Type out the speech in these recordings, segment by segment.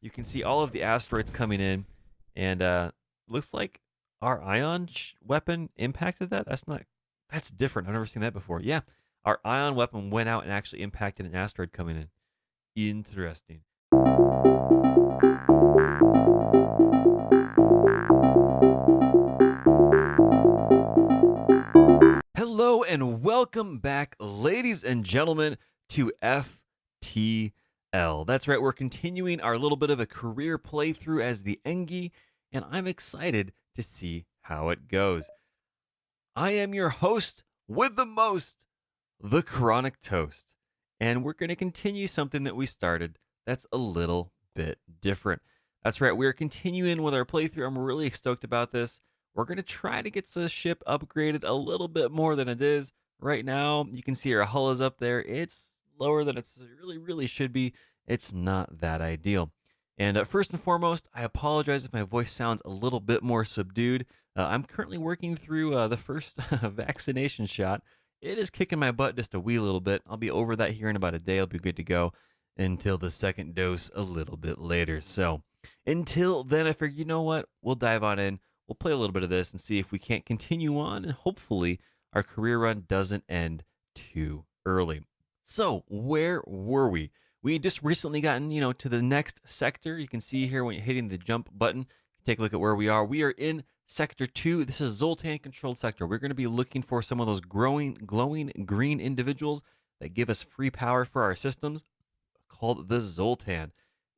You can see all of the asteroids coming in, and looks like our ion weapon impacted that. That's different. I've never seen that before. Yeah, our ion weapon went out and actually impacted an asteroid coming in. Interesting. Hello and welcome back, ladies and gentlemen, to FTL. That's right, we're continuing our little bit of a career playthrough as the Engi, and I'm excited to see how it goes. I am your host with the most, the Chronic Toast, and we're going to continue something that we started that's a little bit different. That's right, we're continuing with our playthrough. I'm really stoked about this. We're going to try to get the ship upgraded a little bit more than it is right now. You can see our hull is up there. It's lower than it's really should be. It's not that ideal. And first and foremost, I apologize if my voice sounds a little bit more subdued. I'm currently working through the first vaccination shot. It is kicking my butt just a wee little bit. I'll be over that here in about a day. I'll be good to go until the second dose a little bit later. So until then, I figured, you know what? We'll dive on in. We'll play a little bit of this and see if we can't continue on. And hopefully, our career run doesn't end too early. So, where were we? We just recently gotten, to the next sector. You can see here when you're hitting the jump button, take a look at where we are. We are in Sector 2. This is Zoltan controlled sector. We're going to be looking for some of those glowing green individuals that give us free power for our systems, called the Zoltan.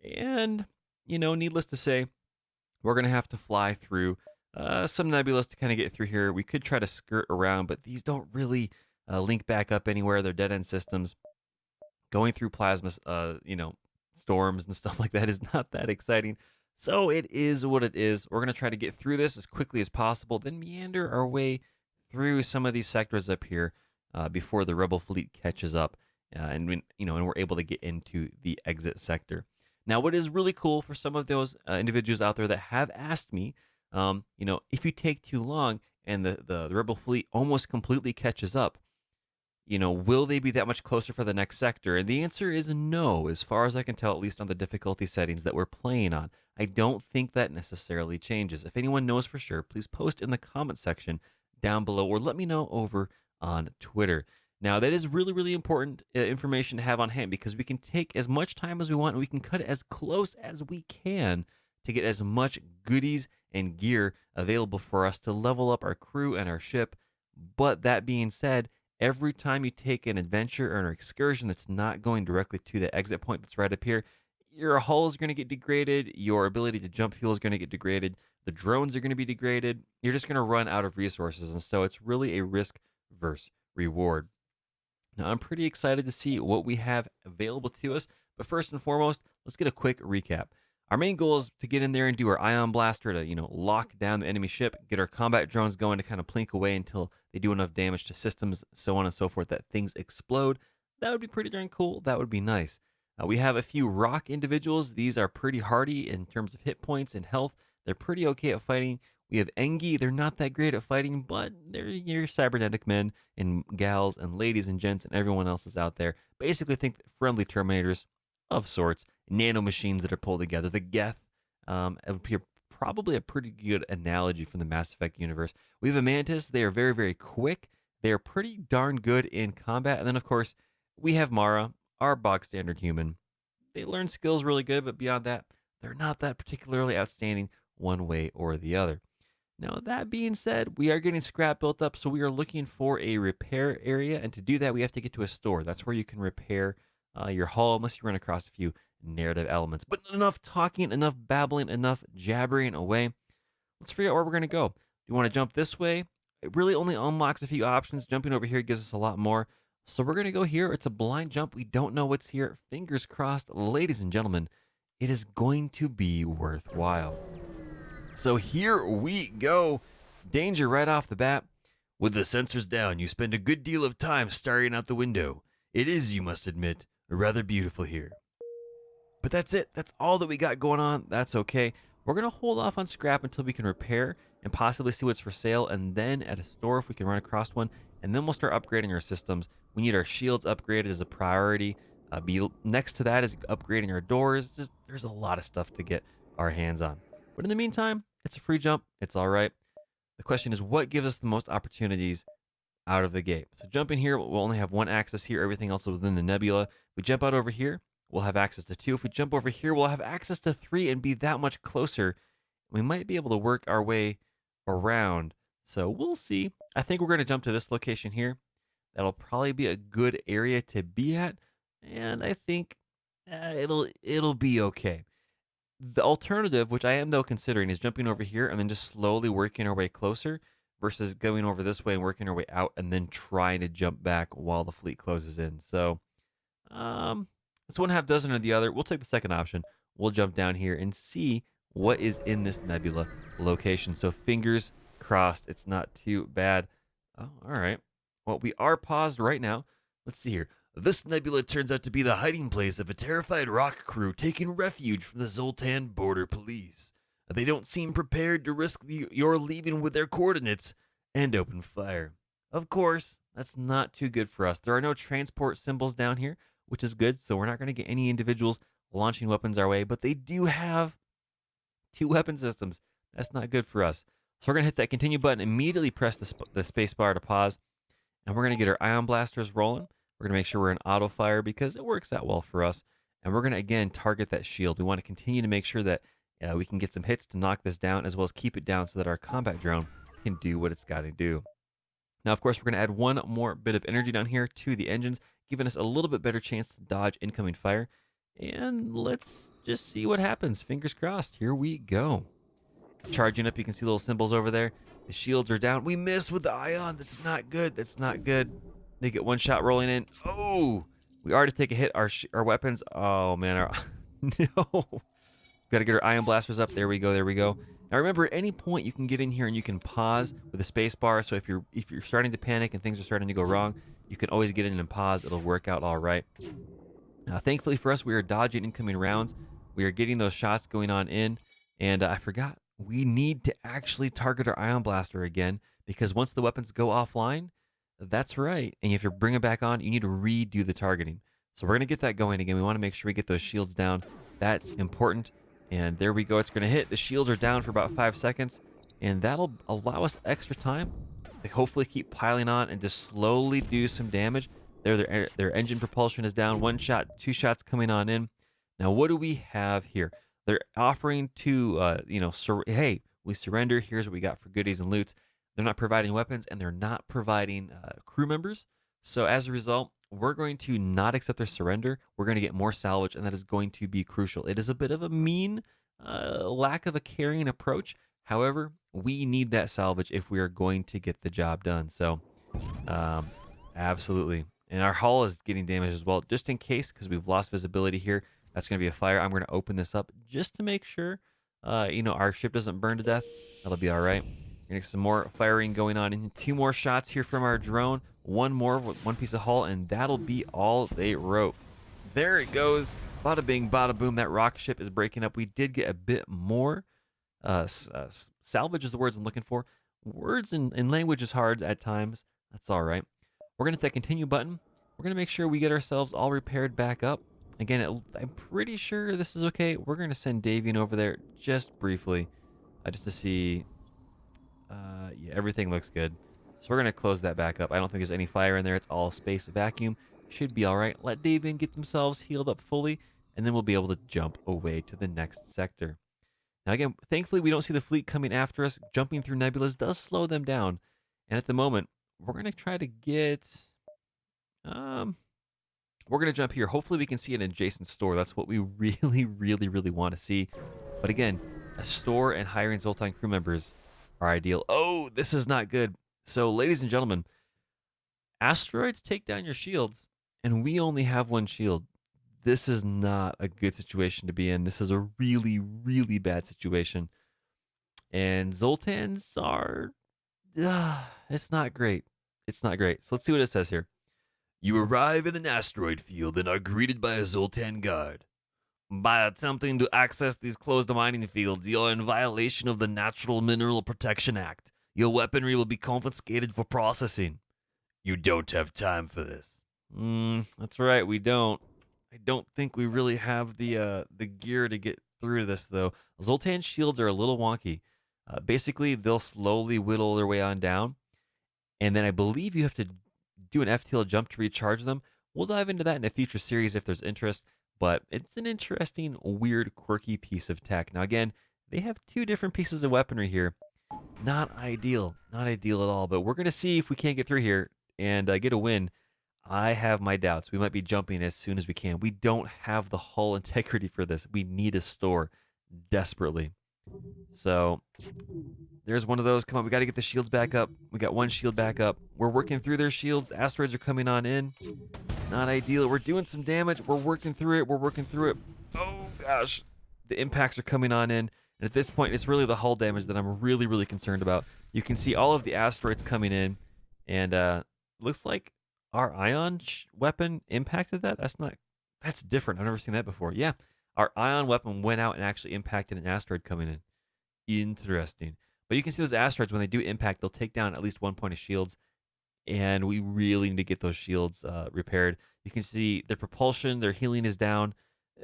And, needless to say, we're going to have to fly through some nebulas to kind of get through here. We could try to skirt around, but these don't really link back up anywhere. They're dead end systems. Going through plasma, storms and stuff like that is not that exciting. So it is what it is. We're going to try to get through this as quickly as possible, then meander our way through some of these sectors up here before the rebel fleet catches up, and we're able to get into the exit sector. Now, what is really cool for some of those individuals out there that have asked me, if you take too long and the rebel fleet almost completely catches up, will they be that much closer for the next sector? And the answer is no, as far as I can tell, at least on the difficulty settings that we're playing on. I don't think that necessarily changes. If anyone knows for sure, please post in the comment section down below or let me know over on Twitter. Now, that is really important information to have on hand because we can take as much time as we want and we can cut it as close as we can to get as much goodies and gear available for us to level up our crew and our ship. But that being said, every time you take an adventure or an excursion that's not going directly to the exit point that's right up here, your hull is going to get degraded. Your ability to jump fuel is going to get degraded. The drones are going to be degraded. You're just going to run out of resources. And so it's really a risk versus reward. Now, I'm pretty excited to see what we have available to us. But first and foremost, let's get a quick recap. Our main goal is to get in there and do our ion blaster to, lock down the enemy ship, get our combat drones going to kind of plink away until they do enough damage to systems, so on and so forth, that things explode. That would be pretty darn cool. That would be nice. We have a few rock individuals. These are pretty hardy in terms of hit points and health. They're pretty okay at fighting. We have Engi. They're not that great at fighting, but they're your cybernetic men and gals and ladies and gents and everyone else is out there. Basically, think friendly Terminators of sorts, nanomachines that are pulled together. The Geth appear probably a pretty good analogy from the Mass Effect universe. We have a Mantis. They are very quick. They are pretty darn good in combat. And then, of course, we have Mara, our bog standard human. They learn skills really good, but beyond that, they're not that particularly outstanding one way or the other. Now, that being said, we are getting scrap built up, so we are looking for a repair area. And to do that, we have to get to a store. That's where you can repair your hull, unless you run across a few narrative elements. But enough talking, enough babbling, enough jabbering away. Let's figure out where we're going to go. Do you want to jump this way? It really only unlocks a few options. Jumping over here gives us a lot more. So we're going to go here. It's a blind jump. We don't know what's here. Fingers crossed, ladies and gentlemen, it is going to be worthwhile. So here we go. Danger right off the bat. With the sensors down, you spend a good deal of time staring out the window. It is, you must admit, rather beautiful here. But that's it. That's all that we got going on. That's okay. We're going to hold off on scrap until we can repair and possibly see what's for sale, and then at a store if we can run across one, and then we'll start upgrading our systems. We need our shields upgraded as a priority. Next to that is upgrading our doors. Just there's a lot of stuff to get our hands on. But in the meantime, it's a free jump. It's all right. The question is, what gives us the most opportunities out of the gate? So jumping here, we'll only have one access here. Everything else is within the nebula. If we jump out over here, we'll have access to 2. If we jump over here, we'll have access to 3 and be that much closer. We might be able to work our way around. So we'll see. I think we're going to jump to this location here. That'll probably be a good area to be at, and I think it'll be okay. The alternative, which I am though considering, is jumping over here and then just slowly working our way closer versus going over this way and working our way out and then trying to jump back while the fleet closes in. So, it's one half dozen or the other. We'll take the second option. We'll jump down here and see what is in this nebula location. So fingers crossed, it's not too bad. Oh, all right. Well, we are paused right now. Let's see here. This nebula turns out to be the hiding place of a terrified rock crew taking refuge from the Zoltan border police. They don't seem prepared to risk your leaving with their coordinates and open fire. Of course, that's not too good for us. There are no transport symbols down here, which is good, so we're not going to get any individuals launching weapons our way, but they do have 2 weapon systems. That's not good for us. So we're going to hit that continue button, immediately press the space bar to pause, and we're going to get our ion blasters rolling. We're going to make sure we're in auto fire because it works out well for us. And we're going to, again, target that shield. We want to continue to make sure that we can get some hits to knock this down, as well as keep it down so that our combat drone can do what it's got to do. Now, of course, we're going to add one more bit of energy down here to the engines, giving us a little bit better chance to dodge incoming fire. And let's just see what happens. Fingers crossed. Here we go. Charging up, you can see little symbols over there. The shields are down. We miss with the ion. That's not good. That's not good. They get one shot rolling in. Oh, we already take a hit. Our weapons. Oh man, no. Got to get our ion blasters up. There we go. There we go. Now remember, at any point you can get in here and you can pause with the space bar. So if you're starting to panic and things are starting to go wrong, you can always get in and pause. It'll work out all right. Now, thankfully for us, we are dodging incoming rounds. We are getting those shots going on in. And I forgot, we need to actually target our ion blaster again, because once the weapons go offline, that's right. And if you bring it back on, you need to redo the targeting. So we're going to get that going again. We want to make sure we get those shields down. That's important. And there we go. It's going to hit. The shields are down for about 5 seconds. And that'll allow us extra time to hopefully keep piling on and just slowly do some damage. Their engine propulsion is down. 1 shot, 2 shots coming on in. Now, what do we have here? They're offering to, hey, we surrender. Here's what we got for goodies and loots. They're not providing weapons, and they're not providing crew members. So as a result, we're going to not accept their surrender. We're going to get more salvage, and that is going to be crucial. It is a bit of a mean lack of a caring approach. However, we need that salvage if we are going to get the job done. So, absolutely. And our hull is getting damaged as well, just in case, because we've lost visibility here. That's going to be a fire. I'm going to open this up just to make sure, our ship doesn't burn to death. That'll be all right. We're going to get some more firing going on. And 2 more shots here from our drone. 1 more with 1 piece of hull, and that'll be all they wrote. There it goes. Bada bing, bada boom. That rock ship is breaking up. We did get a bit more. Salvage is the words I'm looking for. Words and language is hard at times. That's all right. We're going to hit that continue button. We're going to make sure we get ourselves all repaired back up. Again, I'm pretty sure this is okay. We're going to send Davian over there just briefly, just to see. Yeah, everything looks good. So we're going to close that back up. I don't think there's any fire in there. It's all space vacuum. Should be all right. Let Davian get themselves healed up fully, and then we'll be able to jump away to the next sector. Now, again, thankfully, we don't see the fleet coming after us. Jumping through nebulas does slow them down. And at the moment, we're going to try to get... we're going to jump here. Hopefully, we can see an adjacent store. That's what we really, really, really want to see. But again, a store and hiring Zoltan crew members are ideal. Oh, this is not good. So, ladies and gentlemen, asteroids take down your shields, and we only have 1 shield. This is not a good situation to be in. This is a really, really bad situation. And Zoltans are... it's not great. It's not great. So let's see what it says here. You arrive in an asteroid field and are greeted by a Zoltan guard. By attempting to access these closed mining fields, you're in violation of the Natural Mineral Protection Act. Your weaponry will be confiscated for processing. You don't have time for this. That's right, we don't. I don't think we really have the gear to get through this though. Zoltan shields are a little wonky. Basically, they'll slowly whittle their way on down, and then I believe you have to do an FTL jump to recharge them. We'll dive into that in a future series if there's interest, but it's an interesting, weird, quirky piece of tech. Now, again, they have two different pieces of weaponry here. Not ideal, not ideal at all, but we're going to see if we can't get through here and get a win. I have my doubts. We might be jumping as soon as we can. We don't have the hull integrity for this. We need a store desperately. So there's one of those. Come on, we got to get the shields back up. We got one shield back up. We're working through their shields. Asteroids are coming on in. Not ideal. We're doing some damage. We're working through it. We're working through it. Oh, gosh. The impacts are coming on in. And at this point, it's really the hull damage that I'm really, really concerned about. You can see all of the asteroids coming in. And looks like our ion weapon impacted that. That's different. I've never seen that before. Yeah. Our ion weapon went out and actually impacted an asteroid coming in. Interesting. But you can see those asteroids, when they do impact, they'll take down at least 1 point of shields, and we really need to get those shields repaired. You can see their propulsion, their healing is down.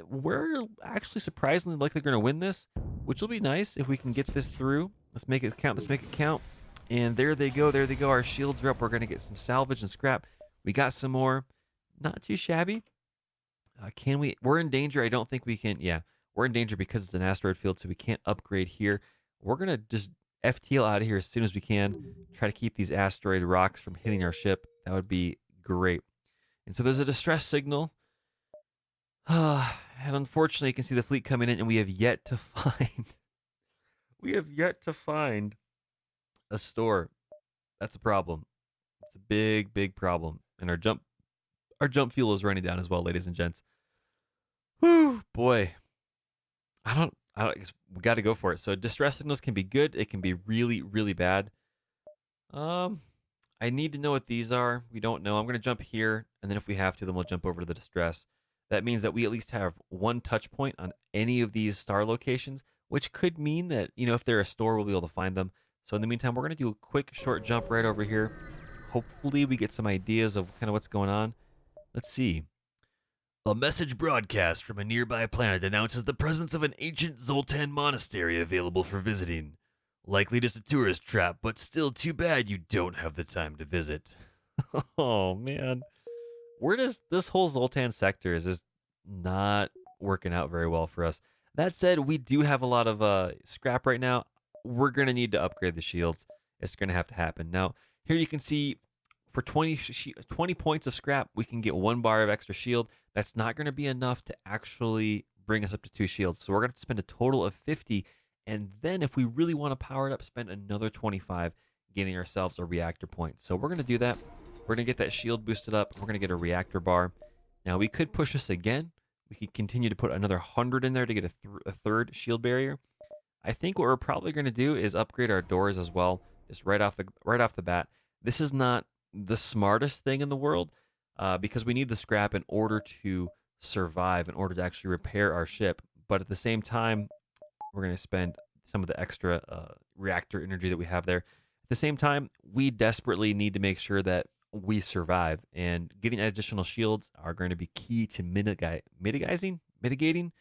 We're actually surprisingly likely going to win this, which will be nice if we can get this through. Let's make it count. Let's make it count. And there they go. There they go. Our shields are up. We're going to get some salvage and scrap. We got some more. Not too shabby. Can we? We're in danger. I don't think we can. Yeah, we're in danger because it's an asteroid field, so we can't upgrade here. We're going to just FTL out of here as soon as we can. Try to keep these asteroid rocks from hitting our ship. That would be great. And so there's a distress signal. And unfortunately, you can see the fleet coming in, and we have yet to find a store. That's a problem. It's a big, big problem. And our jump fuel is running down as well, ladies and gents. Whew, boy. We got to go for it. So distress signals can be good. It can be really, really bad. I need to know what these are. We don't know. I'm going to jump here, and then if we have to, then we'll jump over to the distress. That means that we at least have one touch point on any of these star locations, which could mean that, if they're a store, we'll be able to find them. So in the meantime, we're going to do a quick, short jump right over here. Hopefully we get some ideas of kind of what's going on. Let's see. A message broadcast from a nearby planet announces the presence of an ancient Zoltan monastery available for visiting. Likely just a tourist trap, but still too bad you don't have the time to visit. Oh, man. Where does this whole Zoltan sector is just not working out very well for us. That said, we do have a lot of scrap right now. We're going to need to upgrade the shields. It's going to have to happen. Now, here you can see for 20 points of scrap, we can get 1 bar of extra shield. That's not going to be enough to actually bring us up to 2 shields. So we're going to spend a total of 50. And then if we really want to power it up, spend another 25, getting ourselves a reactor point. So we're going to do that. We're going to get that shield boosted up. We're going to get a reactor bar. Now, we could push this again. We could continue to put another 100 in there to get a third shield barrier. I think what we're probably going to do is upgrade our doors as well, just right off the bat. This is not the smartest thing in the world because we need the scrap in order to survive, in order to actually repair our ship. But at the same time, we're going to spend some of the extra reactor energy that we have there. At the same time, we desperately need to make sure that we survive, and getting additional shields are going to be key to mitigating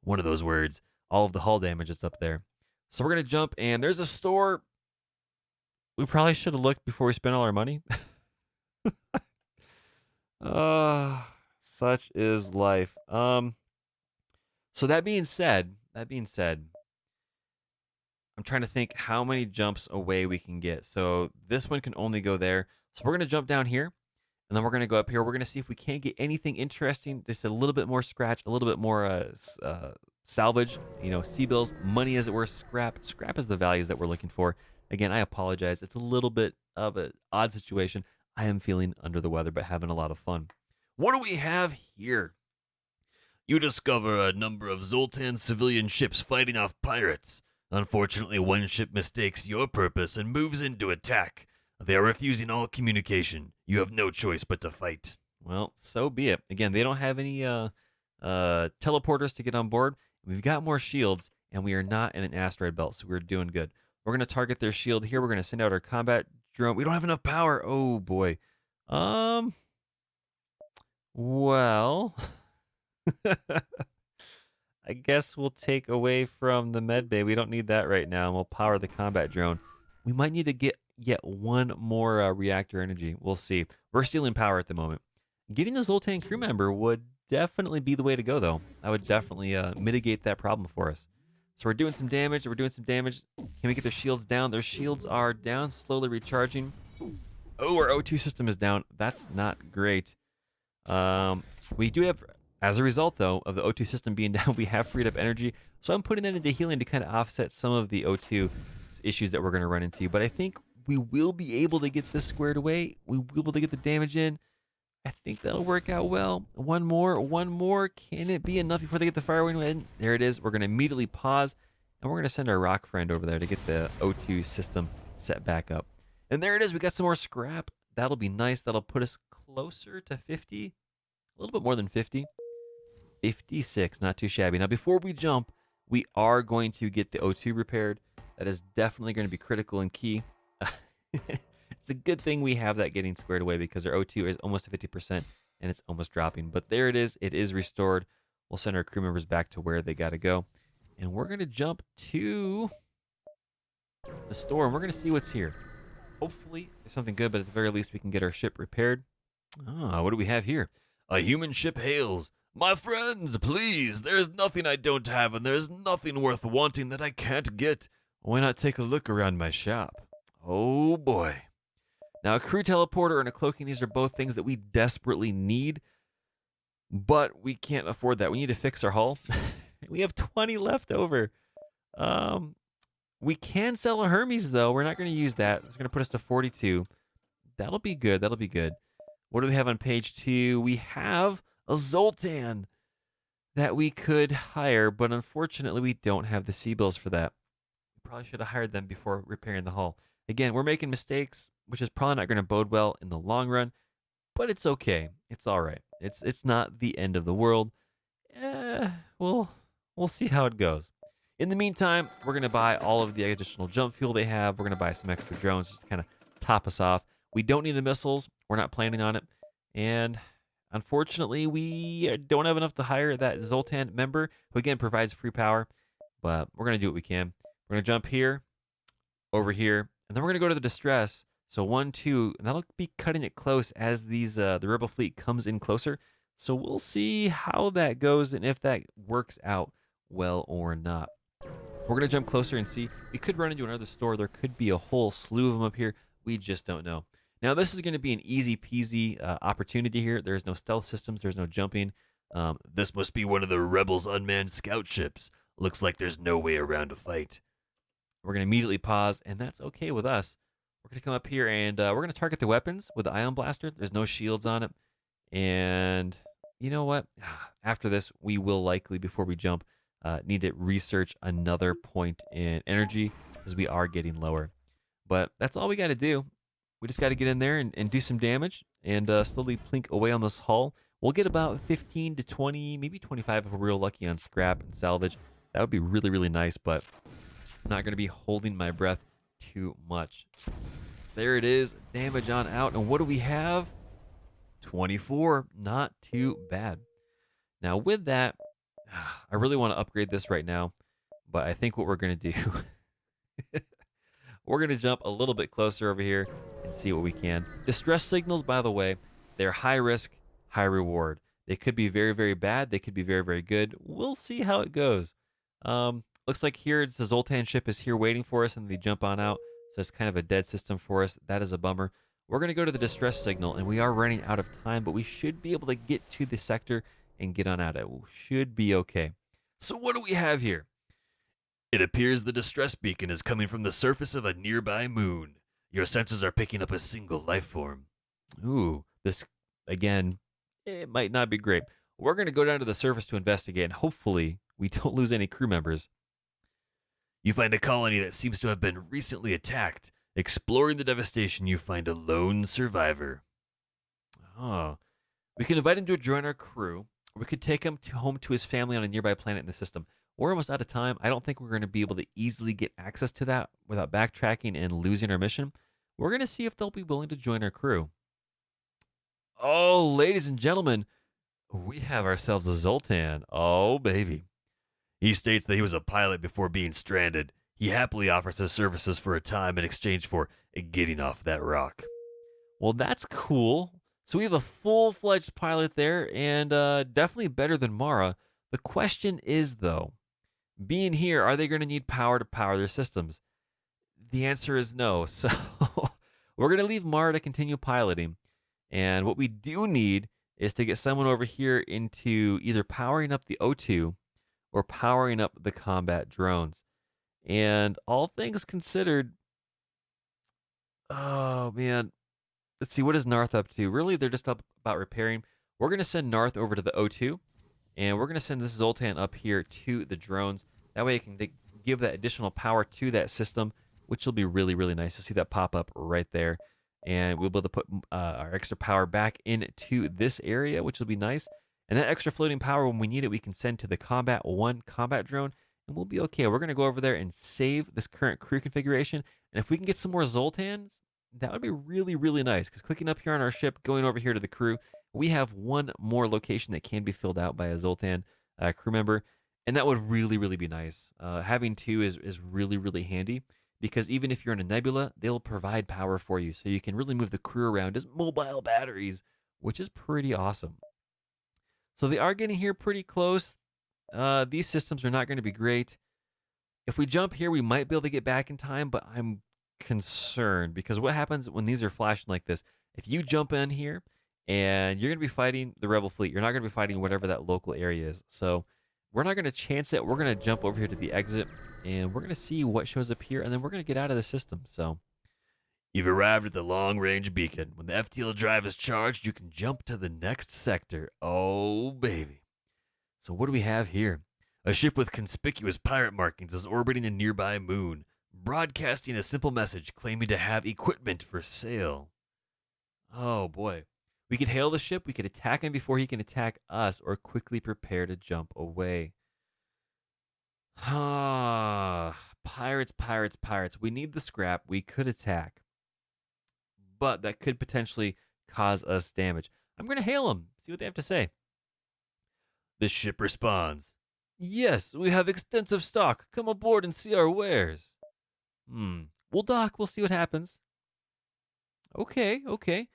one of those words, all of the hull damage that's up there. So we're going to jump, and there's a store. We probably should have looked before we spent all our money. Such is life. So that being said, I'm trying to think how many jumps away we can get. So this one can only go there. So we're going to jump down here, and then we're going to go up here. We're going to see if we can't get anything interesting, just a little bit more scratch, a little bit more salvage, sea bills, money as it were, scrap. Scrap is the values that we're looking for. Again, I apologize. It's a little bit of an odd situation. I am feeling under the weather, but having a lot of fun. What do we have here? You discover a number of Zoltan civilian ships fighting off pirates. Unfortunately, one ship mistakes your purpose and moves in to attack. They are refusing all communication. You have no choice but to fight. Well, so be it. Again, they don't have any teleporters to get on board. We've got more shields, and we are not in an asteroid belt, so we're doing good. We're going to target their shield here. We're going to send out our combat drone. We don't have enough power. Oh, boy. Well, I guess we'll take away from the med bay. We don't need that right now, and we'll power the combat drone. We might need to get yet one more reactor energy. We'll see. We're stealing power at the moment. Getting the Zoltan crew member would definitely be the way to go, though. I would definitely mitigate that problem for us. So we're doing some damage. We're doing some damage. Can we get their shields down? Their shields are down, slowly recharging. Oh, our O2 system is down. That's not great. We do have, as a result, though, of the O2 system being down, we have freed up energy. So I'm putting that into healing to kind of offset some of the O2 issues that we're going to run into. But I think we will be able to get this squared away. We will be able to get the damage in. I think that'll work out well. One more, one more. Can it be enough before they get the fire wing in? There it is. We're going to immediately pause, and we're going to send our rock friend over there to get the O2 system set back up. And there it is. We got some more scrap. That'll be nice. That'll put us closer to 50. A little bit more than 50. 56, not too shabby. Now, before we jump, we are going to get the O2 repaired. That is definitely going to be critical and key. It's a good thing we have that getting squared away because our O2 is almost at 50% and it's almost dropping. But there it is. It is restored. We'll send our crew members back to where they got to go. And we're going to jump to the store and we're going to see what's here. Hopefully, there's something good, but at the very least, we can get our ship repaired. Ah, what do we have here? A human ship hails. My friends, please, there's nothing I don't have, and there's nothing worth wanting that I can't get. Why not take a look around my shop? Oh boy. Now, a crew teleporter and a cloaking, these are both things that we desperately need, but we can't afford that. We need to fix our hull. We have 20 left over. We can sell a Hermes, though. We're not going to use that. It's going to put us to 42. That'll be good. That'll be good. What do we have on page 2? We have a Zoltan that we could hire, but unfortunately, we don't have the C-bills for that. We probably should have hired them before repairing the hull. Again, we're making mistakes, which is probably not going to bode well in the long run, but it's okay. It's all right. It's not the end of the world. We'll see how it goes. In the meantime, we're going to buy all of the additional jump fuel they have. We're going to buy some extra drones just to kind of top us off. We don't need the missiles. We're not planning on it. And unfortunately, we don't have enough to hire that Zoltan member, who again provides free power. But we're going to do what we can. We're going to jump here, over here, and then we're going to go to the distress. So 1, 2, and that'll be cutting it close as the rebel fleet comes in closer. So we'll see how that goes and if that works out well or not. We're going to jump closer and see. We could run into another store. There could be a whole slew of them up here. We just don't know. Now, this is going to be an easy peasy opportunity here. There's no stealth systems. There's no jumping. This must be one of the rebels' unmanned scout ships. Looks like there's no way around a fight. We're going to immediately pause, and that's okay with us. We're going to come up here, and we're going to target the weapons with the ion blaster. There's no shields on it. And you know what? After this, we will likely, before we jump, need to research another point in energy because we are getting lower. But that's all we got to do. We just got to get in there and do some damage and slowly plink away on this hull. We'll get about 15 to 20, maybe 25 if we're real lucky on scrap and salvage. That would be really, really nice, but I'm not going to be holding my breath too much. There it is. Damage on out. And what do we have? 24. Not too bad. Now, with that, I really want to upgrade this right now, but I think what we're going to do, we're going to jump a little bit closer over here and see what we can. Distress signals, by the way, they're high risk, high reward. They could be very, very bad. They could be very, very good. We'll see how it goes. Looks like here the Zoltan ship is here waiting for us, and they jump on out. So it's kind of a dead system for us. That is a bummer. We're going to go to the distress signal, and we are running out of time, but we should be able to get to the sector and get on out. It should be okay. So what do we have here? It appears the distress beacon is coming from the surface of a nearby moon. Your sensors are picking up a single life form. Ooh, this, again, it might not be great. We're going to go down to the surface to investigate, and hopefully we don't lose any crew members. You find a colony that seems to have been recently attacked. Exploring the devastation, you find a lone survivor. Oh. We can invite him to join our crew, or we could take him home to his family on a nearby planet in the system. We're almost out of time. I don't think we're going to be able to easily get access to that without backtracking and losing our mission. We're going to see if they'll be willing to join our crew. Oh, ladies and gentlemen, We have ourselves a Zoltan. Oh, baby. He states that he was a pilot before being stranded. He happily offers his services for a time in exchange for getting off that rock. Well, that's cool. So we have a full-fledged pilot there, and definitely better than Mara. The question is, though, being here, are they going to need power to power their systems? The answer is no. So we're going to leave Mara to continue piloting. And what we do need is to get someone over here into either powering up the O2 or powering up the combat drones. And all things considered, oh man, let's see, what is Narth up to? Really, they're just up about repairing. We're going to send Narth over to the O2, and we're going to send this Zoltan up here to the drones. That way it can give that additional power to that system, which will be really, really nice to see that pop up right there. And we'll be able to put our extra power back into this area, which will be nice. And that extra floating power, when we need it, we can send to the Combat 1 combat drone, and we'll be okay. We're going to go over there and save this current crew configuration. And if we can get some more Zoltans, that would be really, really nice. Because clicking up here on our ship, going over here to the crew, we have one more location that can be filled out by a Zoltan crew member. And that would really, really be nice. Having two is really, really handy because even if you're in a nebula, they'll provide power for you. So you can really move the crew around as mobile batteries, which is pretty awesome. So they are getting here pretty close. These systems are not going to be great. If we jump here, we might be able to get back in time, but I'm concerned because what happens when these are flashing like this? If you jump in here and you're going to be fighting the rebel fleet, you're not going to be fighting whatever that local area is. So we're not going to chance it. We're going to jump over here to the exit and we're going to see what shows up here and then we're going to get out of the system. So you've arrived at the long range beacon. When the FTL drive is charged, you can jump to the next sector. Oh, baby. So what do we have here? A ship with conspicuous pirate markings is orbiting a nearby moon, broadcasting a simple message claiming to have equipment for sale. Oh boy. We could hail the ship, we could attack him before he can attack us, or quickly prepare to jump away. Ah, pirates, pirates, pirates. We need the scrap. We could attack, but that could potentially cause us damage. I'm going to hail them, see what they have to say. The ship responds, "Yes, we have extensive stock. Come aboard and see our wares." We'll dock. We'll see what happens. Okay, okay.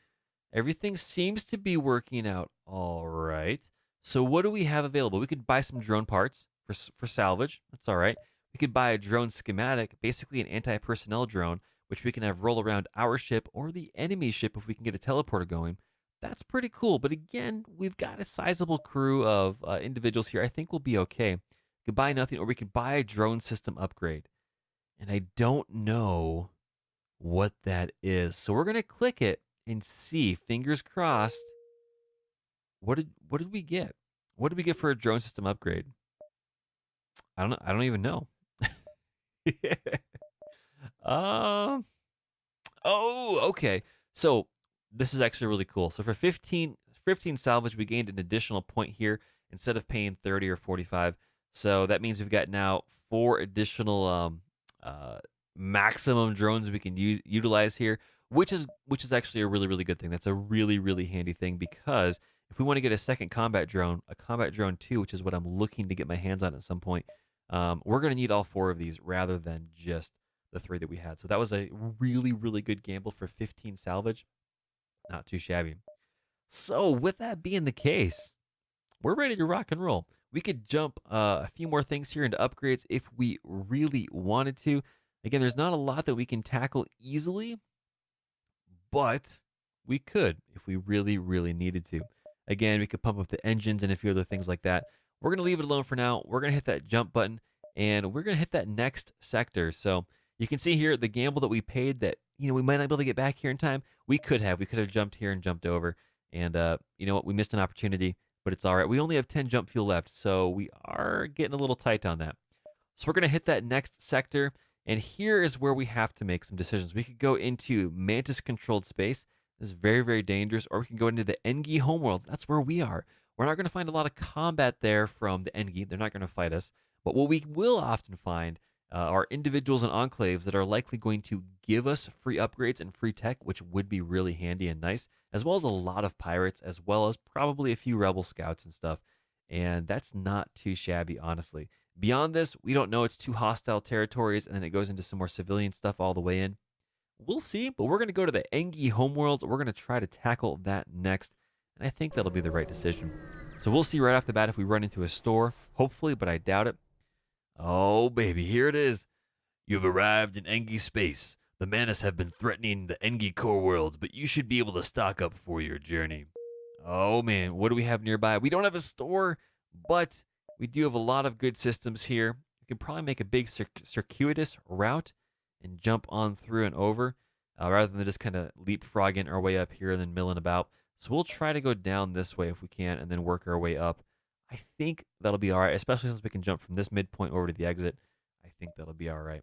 Everything seems to be working out all right. So what do we have available? We could buy some drone parts for salvage. That's all right. We could buy a drone schematic, basically an anti-personnel drone, which we can have roll around our ship or the enemy ship if we can get a teleporter going. That's pretty cool. But again, we've got a sizable crew of individuals here. I think we'll be okay. We could buy nothing, or we could buy a drone system upgrade. And I don't know what that is. So we're gonna click it and see. Fingers crossed. What did we get? What did we get for a drone system upgrade? I don't know. I don't even know. um. Oh, okay. So this is actually really cool. So for 15 salvage, we gained an additional point here instead of paying 30 or 45. So that means we've got now 4 additional uh, maximum drones we can utilize here, which is actually a really, really good thing. That's a really, really handy thing because if we want to get a second combat drone, a combat drone 2, which is what I'm looking to get my hands on at some point, we're going to need all 4 of these rather than just the 3 that we had. So that was a really, really good gamble for 15 salvage. Not too shabby. So with that being the case, we're ready to rock and roll. We could jump a few more things here into upgrades if we really wanted to. Again, there's not a lot that we can tackle easily, but we could if we really, really needed to. Again, we could pump up the engines and a few other things like that. We're going to leave it alone for now. We're going to hit that jump button and we're going to hit that next sector. So you can see here the gamble that we paid that, we might not be able to get back here in time. We could have. We could have jumped here and jumped over. And you know what? We missed an opportunity, but it's all right. We only have 10 jump fuel left, so we are getting a little tight on that. So we're going to hit that next sector. And here is where we have to make some decisions. We could go into Mantis controlled space. This is very, very dangerous. Or we can go into the Engi homeworlds. That's where we are. We're not going to find a lot of combat there from the Engi. They're not going to fight us. But what we will often find are individuals and enclaves that are likely going to give us free upgrades and free tech, which would be really handy and nice, as well as a lot of pirates, as well as probably a few rebel scouts and stuff. And that's not too shabby, honestly. Beyond this, we don't know. It's two hostile territories, and then it goes into some more civilian stuff all the way in. We'll see, but we're going to go to the Engi homeworlds. We're going to try to tackle that next, and I think that'll be the right decision. So we'll see right off the bat if we run into a store, hopefully, but I doubt it. Oh, baby, here it is. You've arrived in Engi space. The Manus have been threatening the Engi core worlds, but you should be able to stock up for your journey. Oh man, what do we have nearby? We don't have a store, but we do have a lot of good systems here. We can probably make a big circuitous route and jump on through and over rather than just kind of leapfrogging our way up here and then milling about. So we'll try to go down this way if we can and then work our way up. I think that'll be all right, especially since we can jump from this midpoint over to the exit. I think that'll be all right.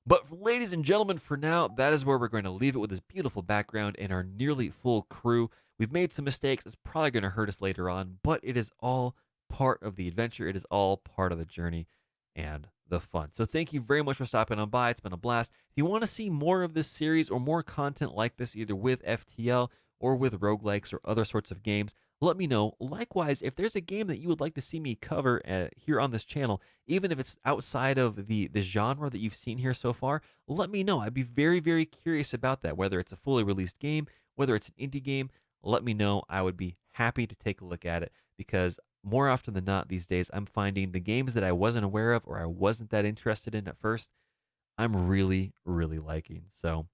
But ladies and gentlemen, for now, that is where we're going to leave it with this beautiful background and our nearly full crew. We've made some mistakes. It's probably going to hurt us later on, but it is all part of the adventure. It is all part of the journey and the fun. So thank you very much for stopping on by. It's been a blast. If you want to see more of this series or more content like this, either with FTL or with roguelikes or other sorts of games, let me know. Likewise, if there's a game that you would like to see me cover here on this channel, even if it's outside of the genre that you've seen here so far, let me know. I'd be very, very curious about that. Whether it's a fully released game, whether it's an indie game, let me know. I would be happy to take a look at it because more often than not these days, I'm finding the games that I wasn't aware of or I wasn't that interested in at first, I'm really, really liking. So,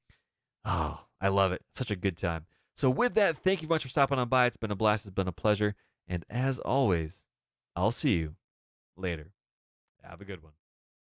oh, I love it. Such a good time. So, with that, thank you much for stopping on by. It's been a blast. It's been a pleasure. And as always, I'll see you later. Have a good one.